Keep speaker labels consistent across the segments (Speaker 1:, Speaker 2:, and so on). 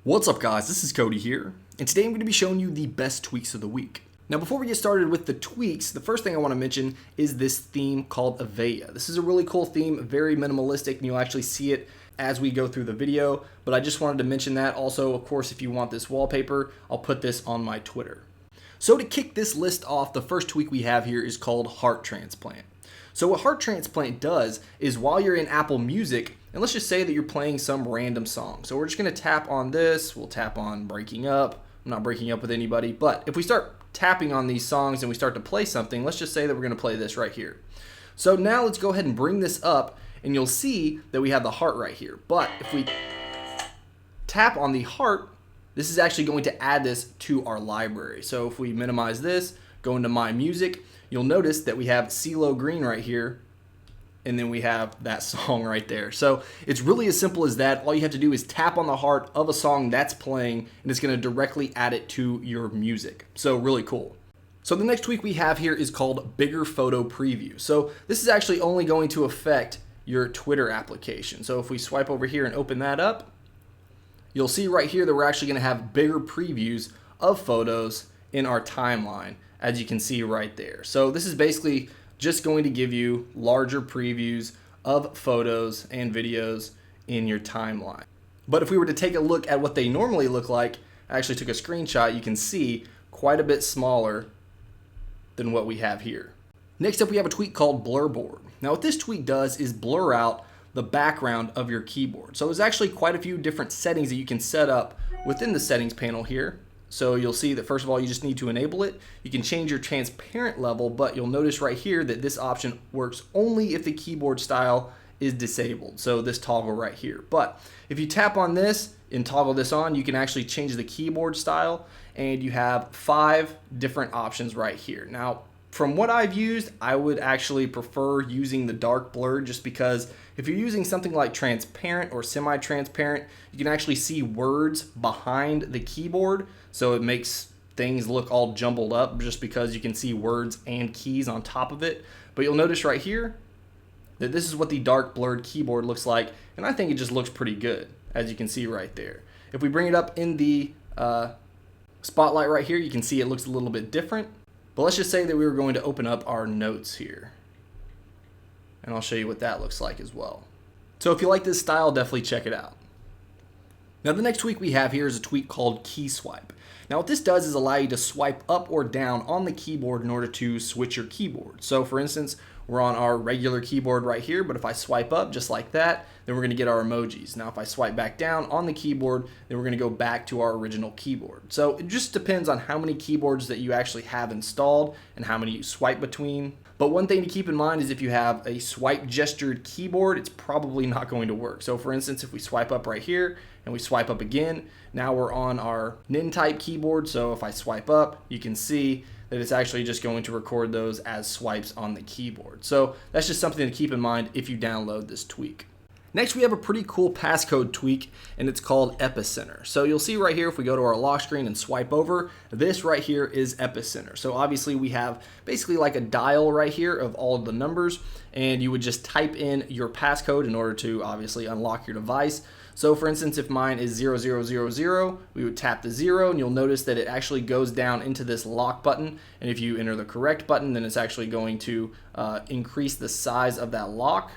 Speaker 1: What's up guys, this is Cody here, and today I'm going to be showing you the best tweaks of the week. Now before we get started with the tweaks, the first thing I want to mention is this theme called Avaya. This is a really cool theme, very minimalistic, and you'll actually see it as we go through the video, but I just wanted to mention that. Also, of course, if you want this wallpaper, I'll put this on my Twitter. So to kick this list off, the first tweak we have here is called Heart Transplant. So what Heart Transplant does is while you're in Apple Music, and let's just say that you're playing some random song. So we're just going to tap on this. We'll tap on Breaking Up. I'm not breaking up with anybody, but if we start tapping on these songs and we start to play something, let's just say that we're going to play this right here. So now let's go ahead and bring this up, and you'll see that we have the heart right here. But if we tap on the heart, this is actually going to add this to our library. So if we minimize this, go into My Music, you'll notice that we have CeeLo Green right here, and then we have that song right there. So it's really as simple as that. All you have to do is tap on the heart of a song that's playing, and it's going to directly add it to your music. So really cool. So the next tweak we have here is called Bigger Photo Preview. So this is actually only going to affect your Twitter application. So if we swipe over here and open that up, you'll see right here that we're actually going to have bigger previews of photos in our timeline, as you can see right there. So this is basically just going to give you larger previews of photos and videos in your timeline. But if we were to take a look at what they normally look like, I actually took a screenshot, you can see quite a bit smaller than what we have here. Next up we have a tweak called Blurboard. Now what this tweak does is blur out the background of your keyboard. So there's actually quite a few different settings that you can set up within the settings panel here. So you'll see that first of all, you just need to enable it. You can change your transparent level, but you'll notice right here that this option works only if the keyboard style is disabled. So this toggle right here. But if you tap on this and toggle this on, you can actually change the keyboard style, and you have 5 different options right here. Now, from what I've used, I would actually prefer using the dark blur, just because if you're using something like transparent or semi-transparent, you can actually see words behind the keyboard. So it makes things look all jumbled up just because you can see words and keys on top of it. But you'll notice right here that this is what the dark blurred keyboard looks like, and I think it just looks pretty good, as you can see right there. If we bring it up in the spotlight right here, you can see it looks a little bit different. But let's just say that we were going to open up our notes here, and I'll show you what that looks like as well. So if you like this style, definitely check it out. Now the next tweak we have here is a tweak called Key Swipe. Now what this does is allow you to swipe up or down on the keyboard in order to switch your keyboard. So for instance, we're on our regular keyboard right here, but if I swipe up just like that, then we're going to get our emojis. Now if I swipe back down on the keyboard, then we're going to go back to our original keyboard. So it just depends on how many keyboards that you actually have installed and how many you swipe between. But one thing to keep in mind is if you have a swipe gestured keyboard, it's probably not going to work. So for instance, if we swipe up right here and we swipe up again, now we're on our NIN type keyboard. So if I swipe up, you can see that it's actually just going to record those as swipes on the keyboard. So that's just something to keep in mind if you download this tweak. Next, we have a pretty cool passcode tweak, and it's called Epicenter. So you'll see right here, if we go to our lock screen and swipe over, this right here is Epicenter. So obviously we have basically like a dial right here of all of the numbers, and you would just type in your passcode in order to obviously unlock your device. So for instance, if mine is 0000, we would tap the 0, and you'll notice that it actually goes down into this lock button. And if you enter the correct button, then it's actually going to increase the size of that lock.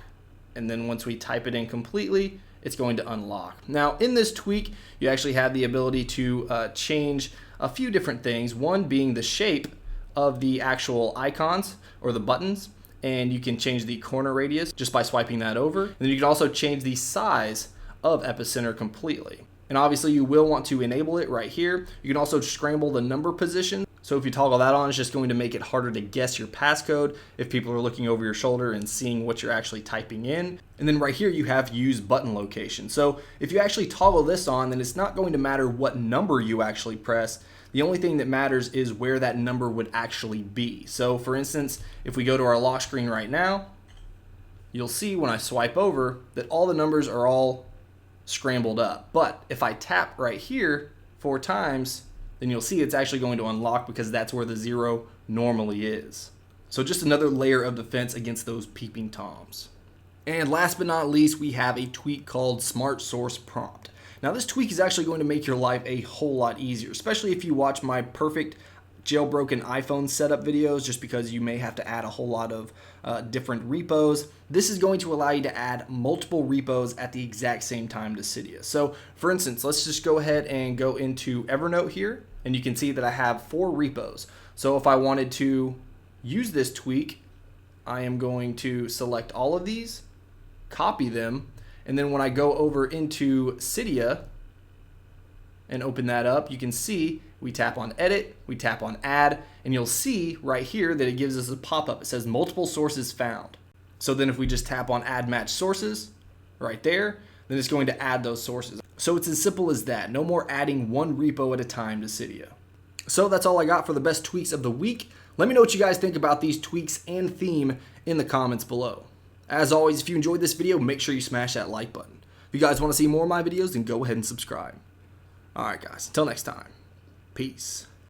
Speaker 1: And then once we type it in completely, it's going to unlock. Now in this tweak, you actually have the ability to change a few different things. One being the shape of the actual icons or the buttons, and you can change the corner radius just by swiping that over. And then you can also change the size of Epicenter completely. And obviously you will want to enable it right here. You can also scramble the number position. So if you toggle that on, it's just going to make it harder to guess your passcode if people are looking over your shoulder and seeing what you're actually typing in. And then right here you have use button location. So if you actually toggle this on, then it's not going to matter what number you actually press. The only thing that matters is where that number would actually be. So for instance, if we go to our lock screen right now, you'll see when I swipe over that all the numbers are all scrambled up. But if I tap right here 4 times, then you'll see it's actually going to unlock because that's where the 0 normally is. So just another layer of defense against those peeping toms. And last but not least, we have a tweak called Smart Source Prompt. Now this tweak is actually going to make your life a whole lot easier, especially if you watch my perfect jailbroken iPhone setup videos, just because you may have to add a whole lot of different repos. This is going to allow you to add multiple repos at the exact same time to Cydia. So for instance, let's just go ahead and go into Evernote here, and you can see that I have 4 repos. So if I wanted to use this tweak, I am going to select all of these, copy them, and then when I go over into Cydia and open that up, you can see we tap on edit, we tap on add, and you'll see right here that it gives us a pop-up. It says multiple sources found. So then if we just tap on add match sources right there, then it's going to add those sources. So it's as simple as that. No more adding one repo at a time to Cydia. So that's all I got for the best tweaks of the week. Let me know what you guys think about these tweaks and theme in the comments below. As always, if you enjoyed this video, make sure you smash that like button. If you guys want to see more of my videos, then go ahead and subscribe. Alright guys, until next time. Peace.